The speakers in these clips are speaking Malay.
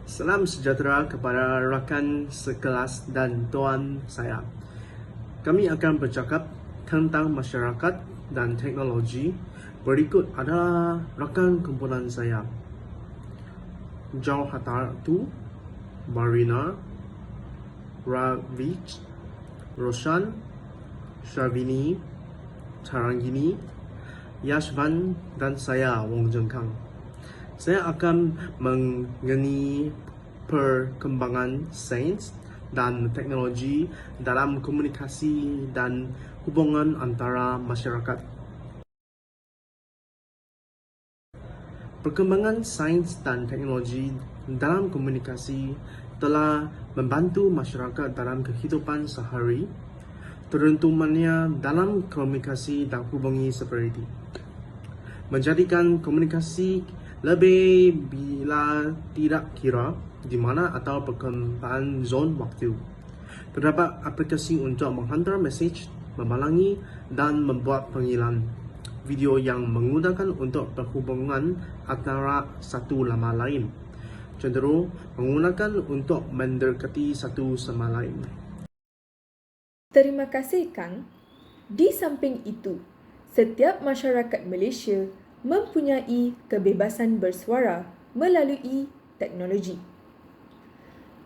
Salam sejahtera kepada rakan sekelas dan tuan saya. Kami akan bercakap tentang masyarakat dan teknologi. Berikut adalah rakan kumpulan saya. Jauhatatu, Marina, Ravich, Roshan, Shavini, Tarangini, Yashvan, dan saya, Wong Zhengkang. Saya akan mengenai perkembangan sains dan teknologi dalam komunikasi dan hubungan antara masyarakat. Perkembangan sains dan teknologi dalam komunikasi telah membantu masyarakat dalam kehidupan sehari, terutamanya dalam komunikasi dan hubungan seperti menjadikan komunikasi lebih bila tidak kira di mana atau perkembangan zon waktu. Terdapat aplikasi untuk menghantar mesej, membalangi dan membuat panggilan video yang menggunakan untuk perhubungan antara satu sama lain. Cenderung menggunakan untuk mendekati satu sama lain. Terima kasih, Kang. Di samping itu, setiap masyarakat Malaysia mempunyai kebebasan bersuara melalui teknologi.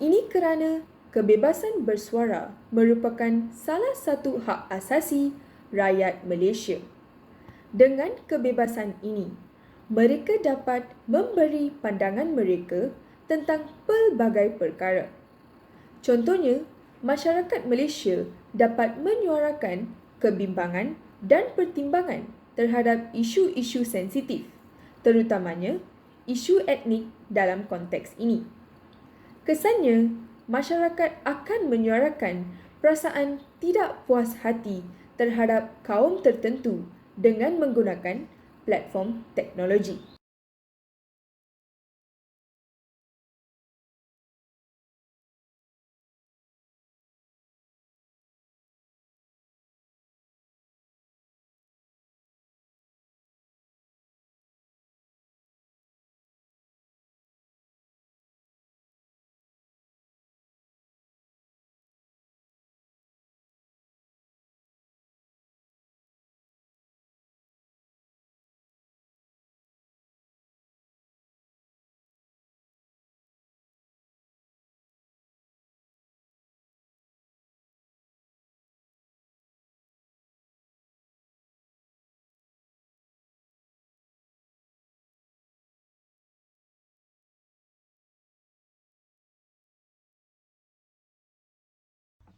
Ini kerana kebebasan bersuara merupakan salah satu hak asasi rakyat Malaysia. Dengan kebebasan ini, mereka dapat memberi pandangan mereka tentang pelbagai perkara. Contohnya, masyarakat Malaysia dapat menyuarakan kebimbangan dan pertimbangan terhadap isu-isu sensitif, terutamanya isu etnik dalam konteks ini. Kesannya, masyarakat akan menyuarakan perasaan tidak puas hati terhadap kaum tertentu dengan menggunakan platform teknologi.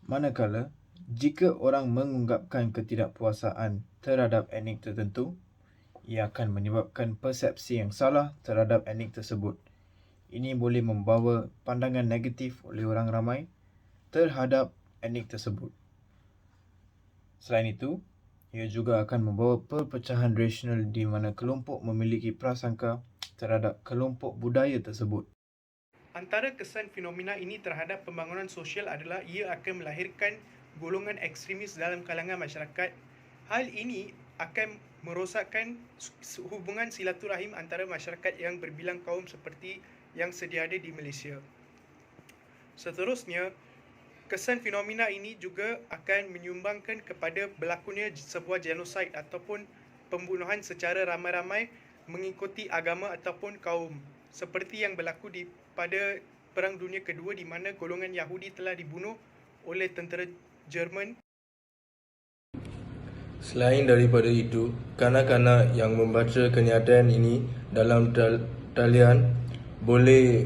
Manakala, jika orang mengungkapkan ketidakpuasaan terhadap etnik tertentu, ia akan menyebabkan persepsi yang salah terhadap etnik tersebut. Ini boleh membawa pandangan negatif oleh orang ramai terhadap etnik tersebut. Selain itu, ia juga akan membawa perpecahan rasional di mana kelompok memiliki prasangka terhadap kelompok budaya tersebut. Antara kesan fenomena ini terhadap pembangunan sosial adalah ia akan melahirkan golongan ekstremis dalam kalangan masyarakat. Hal ini akan merosakkan hubungan silaturahim antara masyarakat yang berbilang kaum seperti yang sedia ada di Malaysia. Seterusnya, kesan fenomena ini juga akan menyumbangkan kepada berlakunya sebuah genosid ataupun pembunuhan secara ramai-ramai mengikuti agama ataupun kaum, seperti yang berlaku pada Perang Dunia Kedua di mana golongan Yahudi telah dibunuh oleh tentera Jerman. Selain daripada itu, kanak-kanak yang membaca kenyataan ini dalam talian boleh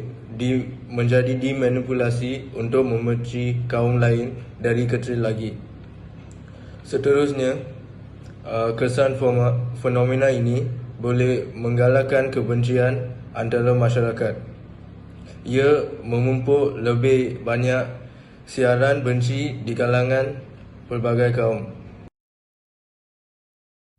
menjadi dimanipulasi untuk membenci kaum lain dari kecil lagi. Seterusnya, kesan fenomena ini boleh menggalakkan kebencian antara masyarakat. Ia memumpuk lebih banyak siaran benci di kalangan pelbagai kaum.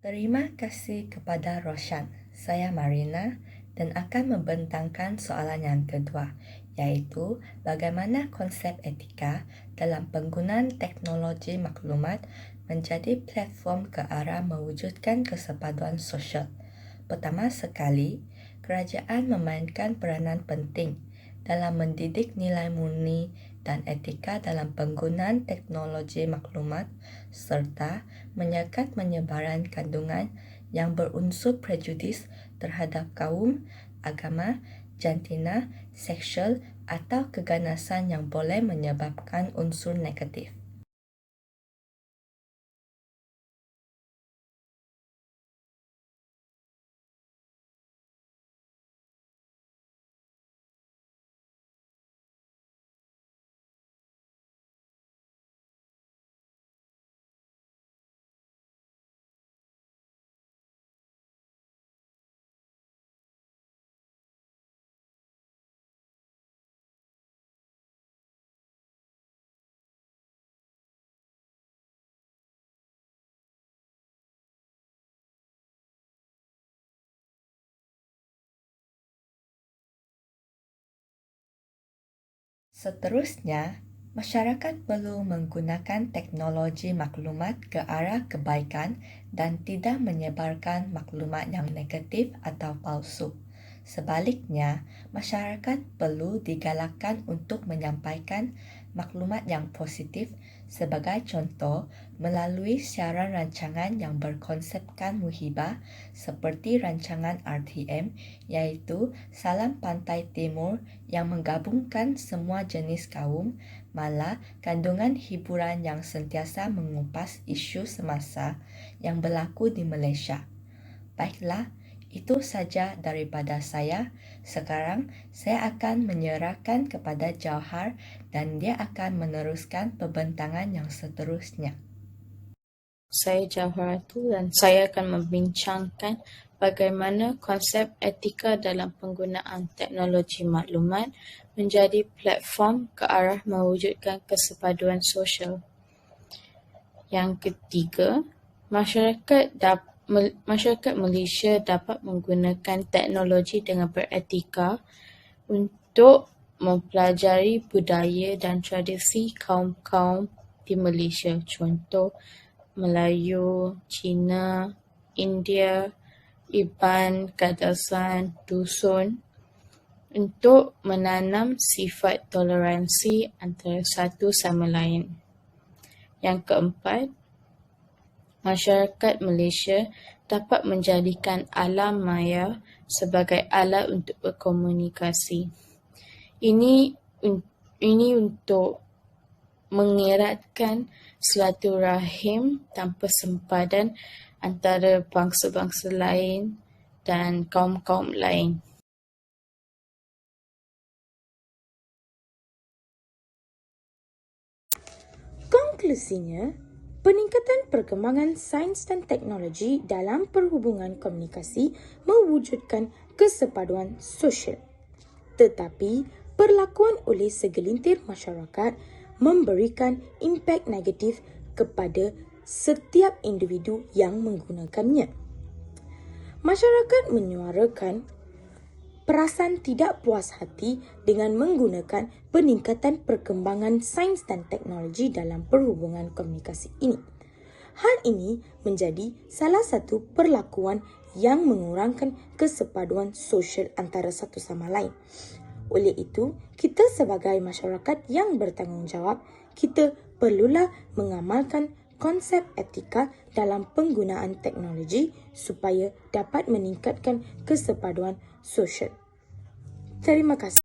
Terima kasih kepada Roshan. Saya Marina dan akan membentangkan soalan yang kedua, iaitu bagaimana konsep etika dalam penggunaan teknologi maklumat menjadi platform ke arah mewujudkan kesepaduan sosial. Pertama sekali, kerajaan memainkan peranan penting dalam mendidik nilai murni dan etika dalam penggunaan teknologi maklumat serta menyekat penyebaran kandungan yang berunsur prejudis terhadap kaum, agama, jantina, seksual atau keganasan yang boleh menyebabkan unsur negatif. Seterusnya, masyarakat perlu menggunakan teknologi maklumat ke arah kebaikan dan tidak menyebarkan maklumat yang negatif atau palsu. Sebaliknya, masyarakat perlu digalakkan untuk menyampaikan maklumat yang positif, sebagai contoh melalui siaran rancangan yang berkonsepkan muhibah seperti rancangan RTM, iaitu Salam Pantai Timur, yang menggabungkan semua jenis kaum, malah kandungan hiburan yang sentiasa mengupas isu semasa yang berlaku di Malaysia. Baiklah, itu saja daripada saya. Sekarang saya akan menyerahkan kepada Jauhar dan dia akan meneruskan pembentangan yang seterusnya. Saya Jauhar dan saya akan membincangkan bagaimana konsep etika dalam penggunaan teknologi maklumat menjadi platform ke arah mewujudkan kesepaduan sosial. Yang ketiga, masyarakat Malaysia dapat menggunakan teknologi dengan beretika untuk mempelajari budaya dan tradisi kaum-kaum di Malaysia. Contoh, Melayu, Cina, India, Iban, Kadasan, Dusun, untuk menanam sifat toleransi antara satu sama lain. Yang keempat, masyarakat Malaysia dapat menjadikan alam maya sebagai alat untuk berkomunikasi. Ini untuk mengeratkan silaturahim tanpa sempadan antara bangsa-bangsa lain dan kaum-kaum lain. Konklusinya, peningkatan perkembangan sains dan teknologi dalam perhubungan komunikasi mewujudkan kesepaduan sosial. Tetapi, perlakuan oleh segelintir masyarakat memberikan impak negatif kepada setiap individu yang menggunakannya. Masyarakat menyuarakan perasaan tidak puas hati dengan menggunakan peningkatan perkembangan sains dan teknologi dalam perhubungan komunikasi ini. Hal ini menjadi salah satu perlakuan yang mengurangkan kesepaduan sosial antara satu sama lain. Oleh itu, kita sebagai masyarakat yang bertanggungjawab, kita perlulah mengamalkan konsep etika dalam penggunaan teknologi supaya dapat meningkatkan kesepaduan sosial. Terima kasih.